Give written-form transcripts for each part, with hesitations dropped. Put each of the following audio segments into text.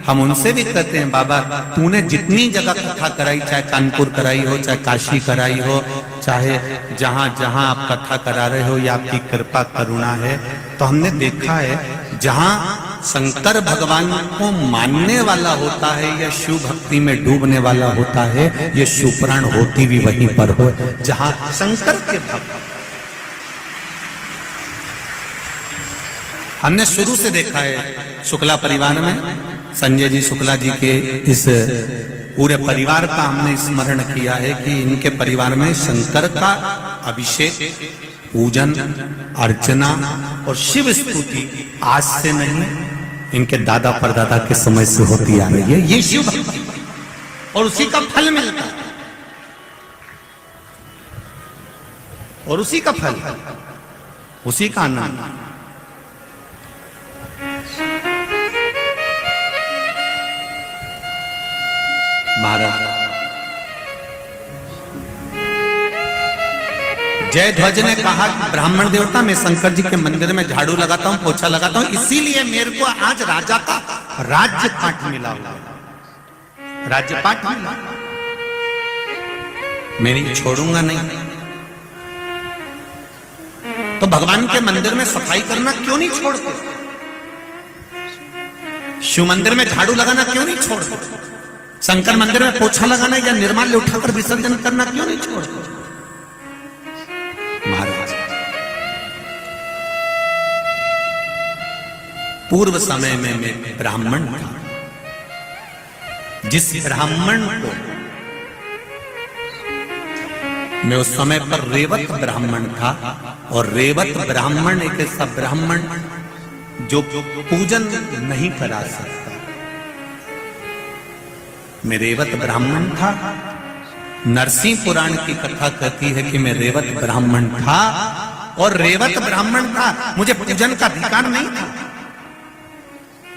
हम उनसे भी कहते हैं बाबा तूने जितनी जगह कथा कराई, चाहे कानपुर कराई हो, चाहे काशी कराई हो, चाहे जहां जहां आप कथा करा रहे हो, या आपकी कृपा करुणा है, तो हमने देखा है जहां शंकर भगवान को मानने वाला होता है या शिव भक्ति में डूबने वाला होता है, ये शिवपुराण होती भी वहीं पर हो जहां शंकर के भक्त। हमने शुरू से देखा है शुक्ला परिवार में, संजय जी शुक्ला जी के इस पूरे परिवार का हमने स्मरण किया है कि इनके परिवार में शंकर का अभिषेक, पूजन, अर्चना और शिव स्तुति आज से नहीं, इनके दादा परदादा के समय से होती आ रही है। ये शिव भक्ति और उसी का फल मिलता है, और उसी का फल, उसी का आनंद। महाराज जयध्वज ने कहा कि ब्राह्मण देवता मैं शंकर जी के मंदिर में झाड़ू लगाता हूं, पोछा लगाता हूं, इसीलिए मेरे को आज राजा का राज्य पाठ मिला हुआ है, राज्य पाठ मिला, मैं छोड़ूंगा नहीं। तो भगवान के मंदिर में सफाई करना क्यों नहीं छोड़ते? शिव मंदिर में झाड़ू लगाना क्यों नहीं छोड़ते? शंकर मंदिर में पोछा लगाना या निर्माल्य उठाकर विसर्जन करना क्यों नहीं छोड़ते? महाराज पूर्व समय में मैं ब्राह्मण था, जिस ब्राह्मण को मैं उस समय पर रेवत ब्राह्मण था, और रेवत ब्राह्मण एक ऐसा ब्राह्मण जो पूजन नहीं करा सकता। मैं रेवत ब्राह्मण था। नरसिंह पुराण की कथा कहती है कि मैं रेवत ब्राह्मण था, और रेवत ब्राह्मण था, मुझे पूजन का अधिकार नहीं था,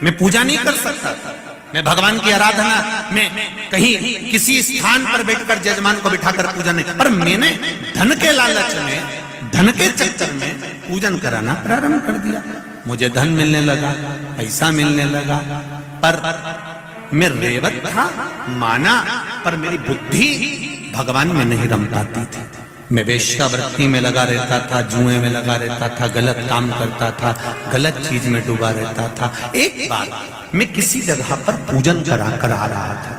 मैं पूजा नहीं कर सकता था। मैं भगवान की आराधना में कहीं किसी स्थान पर बैठकर जजमान को बिठाकर पूजा नहीं, पर मैंने धन के लालच में, धन के चक्कर में पूजन कराना प्रारंभ कर दिया। मुझे धन मिलने लगा, पैसा मिलने लगा, पर मैं रेवत था माना, पर मेरी बुद्धि भगवान में नहीं रम पाती थी। मैं वेश्यावृत्ति में लगा रहता था, जुए में लगा रहता था, गलत काम करता था, गलत चीज में डूबा रहता था। एक बार मैं किसी जगह पर पूजन करा कर आ रहा था।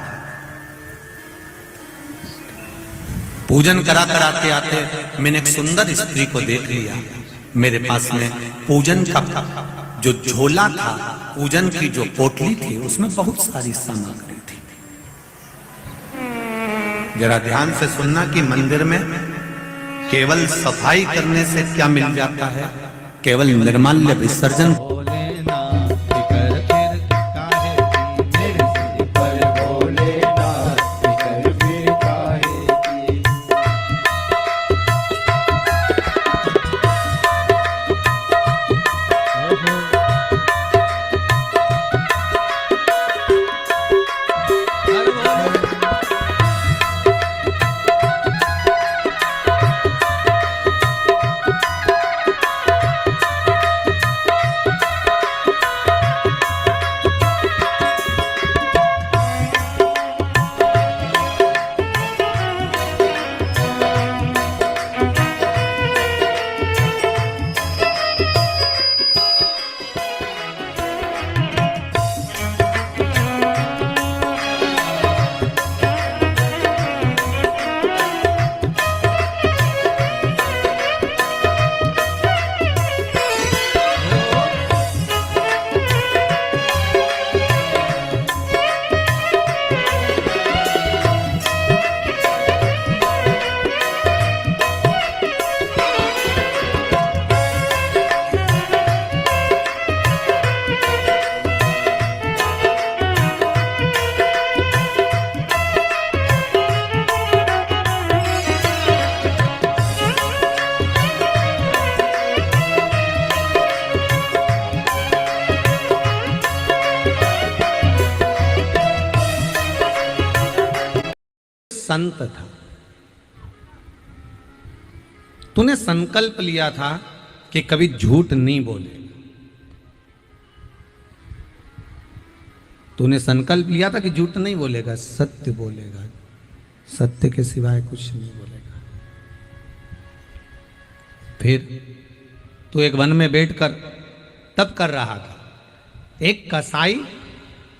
पूजन करा कर आते आते मैंने एक सुंदर स्त्री को देख लिया। मेरे पास में पूजन का जो झोला था, पूजन की जो पोटली थी, उसमें बहुत सारी सामग्री थी। जरा ध्यान से सुनना कि मंदिर में केवल सफाई करने से क्या मिल जाता है, केवल निर्माल्य विसर्जन। संत था, तूने संकल्प लिया था कि कभी झूठ नहीं बोले। तूने संकल्प लिया था कि झूठ नहीं बोलेगा, सत्य बोलेगा, सत्य के सिवाय कुछ नहीं बोलेगा। फिर तू एक वन में बैठकर तब कर रहा था, एक कसाई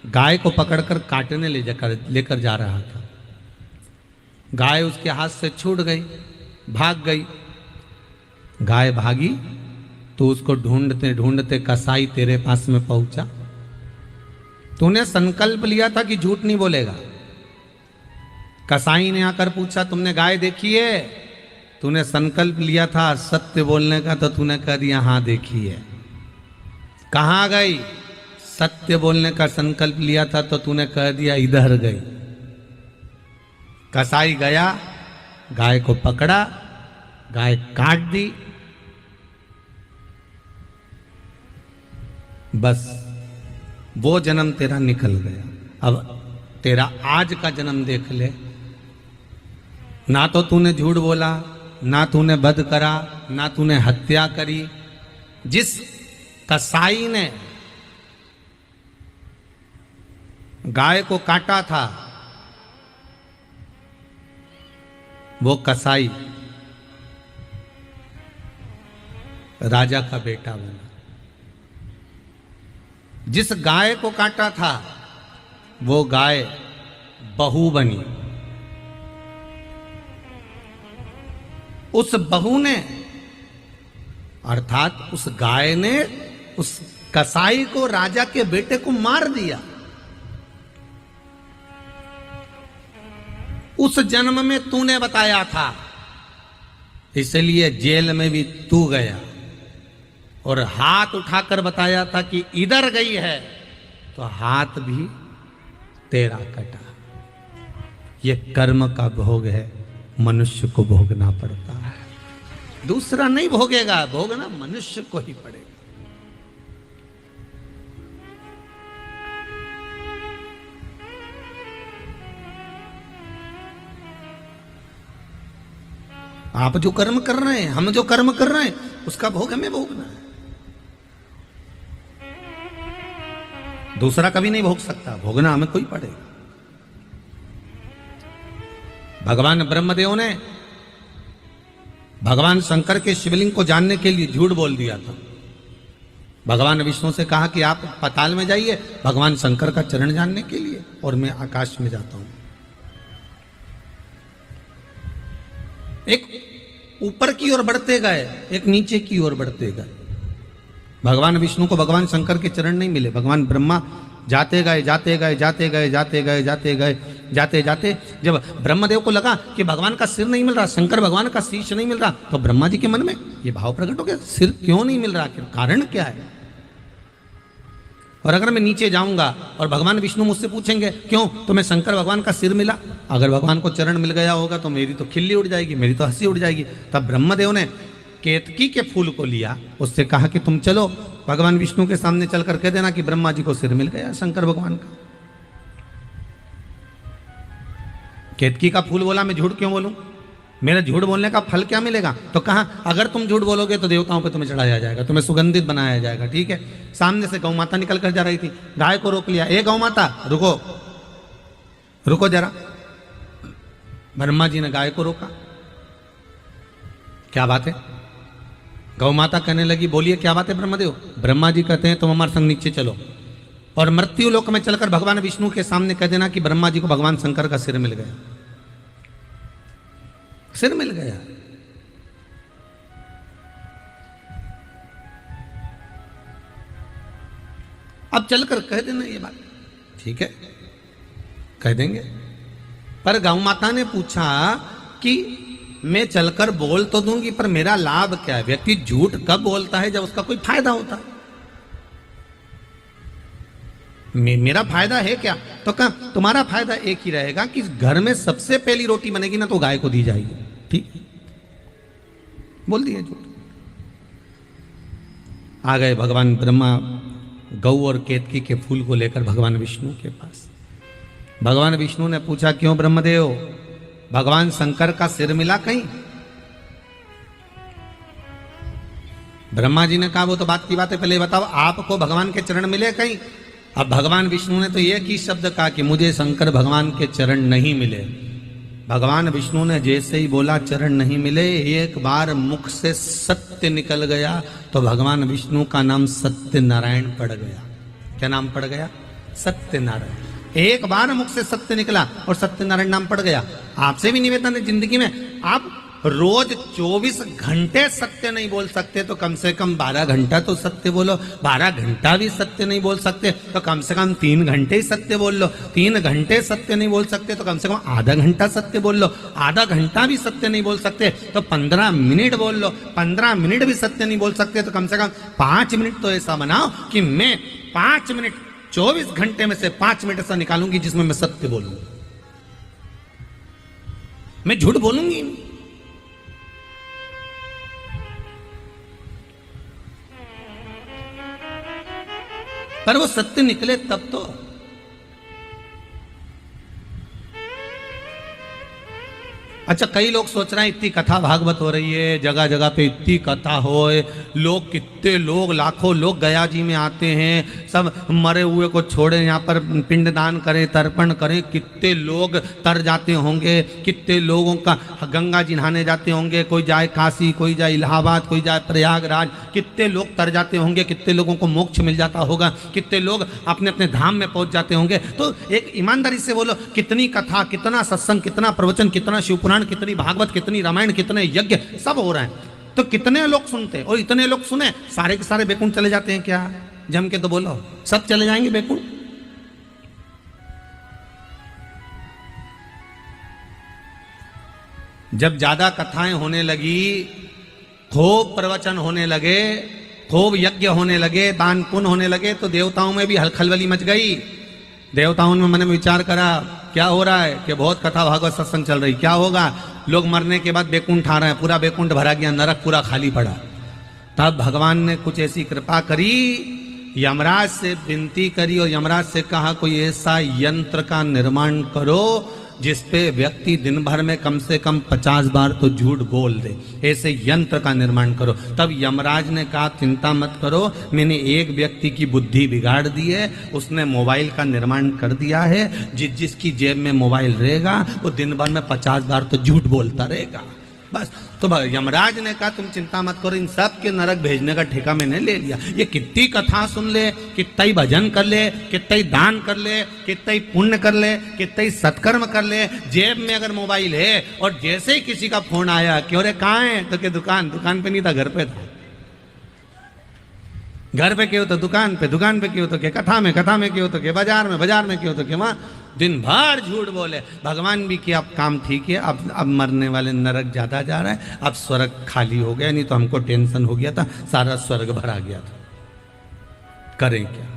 गाय को पकड़कर काटने लेकर जा रहा था। गाय उसके हाथ से छूट गई, भाग गई। गाय भागी तो उसको ढूंढते ढूंढते कसाई तेरे पास में पहुंचा। तूने संकल्प लिया था कि झूठ नहीं बोलेगा। कसाई ने आकर पूछा तुमने गाय देखी है? तूने संकल्प लिया था सत्य बोलने का, तो तूने कह दिया हाँ देखी है। कहाँ गई? सत्य बोलने का संकल्प लिया था तो तूने कह दिया इधर गई। कसाई गया, गाय को पकड़ा, गाय काट दी, बस वो जन्म तेरा निकल गया। अब तेरा आज का जन्म देख ले। ना तो तूने झूठ बोला, ना तूने वध करा, ना तूने हत्या करी। जिस कसाई ने गाय को काटा था वो कसाई राजा का बेटा बना। जिस गाय को काटा था वो गाय बहू बनी। उस बहू ने अर्थात उस गाय ने उस कसाई को, राजा के बेटे को मार दिया। उस जन्म में तूने बताया था, इसलिए जेल में भी तू गया और हाथ उठाकर बताया था कि इधर गई है, तो हाथ भी तेरा कटा। ये कर्म का भोग है, मनुष्य को भोगना पड़ता है, दूसरा नहीं भोगेगा। भोगना मनुष्य को ही पड़ेगा। आप जो कर्म कर रहे हैं, हम जो कर्म कर रहे हैं, उसका भोग हमें भोगना है। दूसरा कभी नहीं भोग सकता, भोगना हमें कोई पड़ेगा। भगवान ब्रह्मदेव ने भगवान शंकर के शिवलिंग को जानने के लिए झूठ बोल दिया था। भगवान विष्णु से कहा कि आप पाताल में जाइए भगवान शंकर का चरण जानने के लिए, और मैं आकाश में जाता हूं। एक ऊपर की ओर बढ़ते गए, एक नीचे की ओर बढ़ते गए। भगवान विष्णु को भगवान शंकर के चरण नहीं मिले। भगवान ब्रह्मा जाते गए, जाते गए, जाते गए, जाते गए, जाते गए, जाते जाते जब ब्रह्मदेव को लगा कि भगवान का सिर नहीं मिल रहा, शंकर भगवान का शीश नहीं मिल रहा, तो ब्रह्मा जी के मन में ये भाव प्रकट हो गया, सिर क्यों नहीं मिल रहा, कारण क्या है? और अगर मैं नीचे जाऊंगा और भगवान विष्णु मुझसे पूछेंगे क्यों, तो मैं शंकर भगवान का सिर मिला, अगर भगवान को चरण मिल गया होगा तो मेरी तो खिल्ली उड़ जाएगी, मेरी तो हंसी उड़ जाएगी। तब ब्रह्मदेव ने केतकी के फूल को लिया, उससे कहा कि तुम चलो भगवान विष्णु के सामने चलकर कह देना कि ब्रह्मा जी को सिर मिल गया शंकर भगवान का। केतकी का फूल बोला मैं झूठ क्यों बोलूं, मेरा झूठ बोलने का फल क्या मिलेगा? तो कहा अगर तुम झूठ बोलोगे तो देवताओं पे तुम्हें चढ़ाया जाएगा, तुम्हें सुगंधित बनाया जाएगा। ठीक है। सामने से गौ माता निकल कर जा रही थी, गाय को रोक लिया, ए गौ माता रुको, रुको जरा। ब्रह्मा जी ने गाय को रोका। क्या बात है? गौ माता कहने लगी बोलिए क्या बात है ब्रह्मदेव? ब्रह्मा जी कहते हैं तुम हमारे संग नीचे चलो और मृत्यु लोक में चलकर भगवान विष्णु के सामने कह देना कि ब्रह्मा जी को भगवान शंकर का सिर मिल गया, सिर मिल गया। अब चलकर कह देना ये बात। ठीक है, कह देंगे। पर गौ माता ने पूछा कि मैं चलकर बोल तो दूंगी पर मेरा लाभ क्या है? व्यक्ति झूठ कब बोलता है? जब उसका कोई फायदा होता है। मेरा फायदा है क्या? तो कहा तुम्हारा फायदा एक ही रहेगा कि घर में सबसे पहली रोटी बनेगी ना तो गाय को दी जाएगी। ठीक, बोल दिया झूठ। आ गए भगवान ब्रह्मा गौ और केतकी के फूल को लेकर भगवान विष्णु के पास। भगवान विष्णु ने पूछा क्यों ब्रह्मदेव, भगवान शंकर का सिर मिला कहीं? ब्रह्मा जी ने कहा वो तो बात की बात है, पहले बताओ आपको भगवान के चरण मिले कहीं? अब भगवान विष्णु ने तो एक ही शब्द कहा कि मुझे शंकर भगवान के चरण नहीं मिले। भगवान विष्णु ने जैसे ही बोला चरण नहीं मिले, एक बार मुख से सत्य निकल गया तो भगवान विष्णु का नाम सत्यनारायण पड़ गया। क्या नाम पड़ गया? सत्यनारायण। एक बार मुख से सत्य निकला और सत्यनारायण नाम पड़ गया। आपसे भी निवेदन है, जिंदगी में आप रोज 24 घंटे सत्य नहीं बोल सकते तो कम से कम 12 घंटा तो सत्य बोलो। 12 घंटा भी सत्य नहीं बोल सकते तो कम से कम 3 घंटे ही सत्य बोल लो। 3 घंटे सत्य नहीं बोल सकते तो कम से कम आधा घंटा सत्य बोल लो। आधा घंटा भी सत्य नहीं बोल सकते तो 15 मिनट बोल लो। 15 मिनट भी सत्य नहीं बोल सकते तो कम से कम 5 मिनट तो ऐसा बनाओ कि मैं 5 मिनट 24 घंटे में से 5 मिनट ऐसा निकालूंगी जिसमें मैं सत्य बोलूंगी, मैं झूठ बोलूंगी नहीं। पर वो सत्य निकले तब तो। अच्छा, कई लोग सोच रहे हैं इतनी कथा भागवत हो रही है, जगह जगह पे इतनी कथा हो, लोग कितने लोग लाखों लोग गया जी में आते हैं, सब मरे हुए को छोड़े यहाँ पर पिंडदान करें, तर्पण करें। कितने लोग तर जाते होंगे, कितने लोगों का गंगा जी नहाने जाते होंगे, कोई जाए काशी, कोई जाए इलाहाबाद, कोई जाए प्रयागराज, कितने लोग तर जाते होंगे, कितने लोगों को मोक्ष मिल जाता होगा, कितने लोग अपने अपने धाम में पहुंच जाते होंगे। तो एक ईमानदारी से बोलो, कितनी कथा, कितना सत्संग, कितना प्रवचन, कितना शिवपुराण, कितनी भागवत, कितनी रामायण, कितने यज्ञ सब हो रहे हैं, तो कितने लोग सुनते? और इतने लोग सुने, सारे के सारे बैकुंठ चले जाते हैं क्या? जम के तो बोलो, सब चले जाएंगे बैकुंठ? जब ज्यादा कथाएं होने लगी, खूब प्रवचन होने लगे, खूब यज्ञ होने लगे, दान पुण्य होने लगे, तो देवताओं में भी खलबली मच गई। देवताओं ने मन में विचार करा, क्या हो रहा है कि बहुत कथा भागवत सत्संग चल रही, क्या होगा? लोग मरने के बाद बैकुंठ आ रहे हैं, पूरा बैकुंठ भरा गया, नरक पूरा खाली पड़ा। तब भगवान ने कुछ ऐसी कृपा करी, यमराज से विनती करी और यमराज से कहा कोई ऐसा यंत्र का निर्माण करो जिसपे व्यक्ति दिन भर में कम से कम 50 बार तो झूठ बोल दे। ऐसे यंत्र का निर्माण करो। तब यमराज ने कहा चिंता मत करो, मैंने एक व्यक्ति की बुद्धि बिगाड़ दी है, उसने मोबाइल का निर्माण कर दिया है। जिसकी जेब में मोबाइल रहेगा वो दिन भर में 50 बार तो झूठ बोलता रहेगा। बस, तो यमराज ने कहा तुम चिंता मत करो, इन सब के नरक भेजने का ठेका मैंने ले लिया। ये कितनी कथा सुन ले, कितना ही भजन कर ले, कितना ही दान कर ले, कितना ही पुण्य कर ले, कितना ही सत्कर्म कर ले, जेब में अगर मोबाइल है और जैसे ही किसी का फोन आया कि अरे कहाँ है, तो क्या दुकान पे नहीं था, घर पे था। घर पे क्यों? तो दुकान पे क्यों? तो क्या कथा में क्यों? तो क्या बाजार में क्यों? तो क्या वहां? दिन भर झूठ बोले। भगवान भी किया अब काम ठीक है, अब मरने वाले नरक ज्यादा जा रहा है, अब स्वर्ग खाली हो गया, नहीं तो हमको टेंशन हो गया था, सारा स्वर्ग भरा गया था, करें क्या?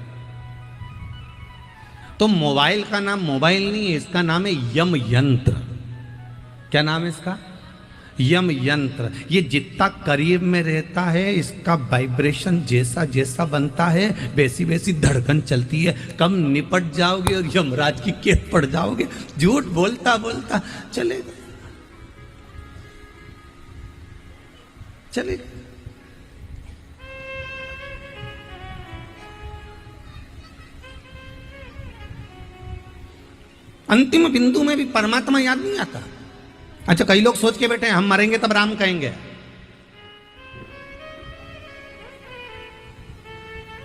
तो मोबाइल का नाम मोबाइल नहीं है, इसका नाम है यम यंत्र। क्या नाम है इसका? यम यंत्र। ये जितना करीब में रहता है, इसका वाइब्रेशन जैसा जैसा बनता है वैसी वैसी धड़कन चलती है। कम निपट जाओगे और यमराज की कैद पड़ जाओगे। झूठ बोलता बोलता चलेगा। अंतिम बिंदु में भी परमात्मा याद नहीं आता। अच्छा, कई लोग सोच के बैठे हैं हम मरेंगे तब राम कहेंगे,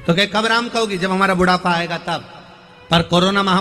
तो क्या कब राम कहोगी? जब हमारा बुढ़ापा आएगा तब। पर कोरोना महामारी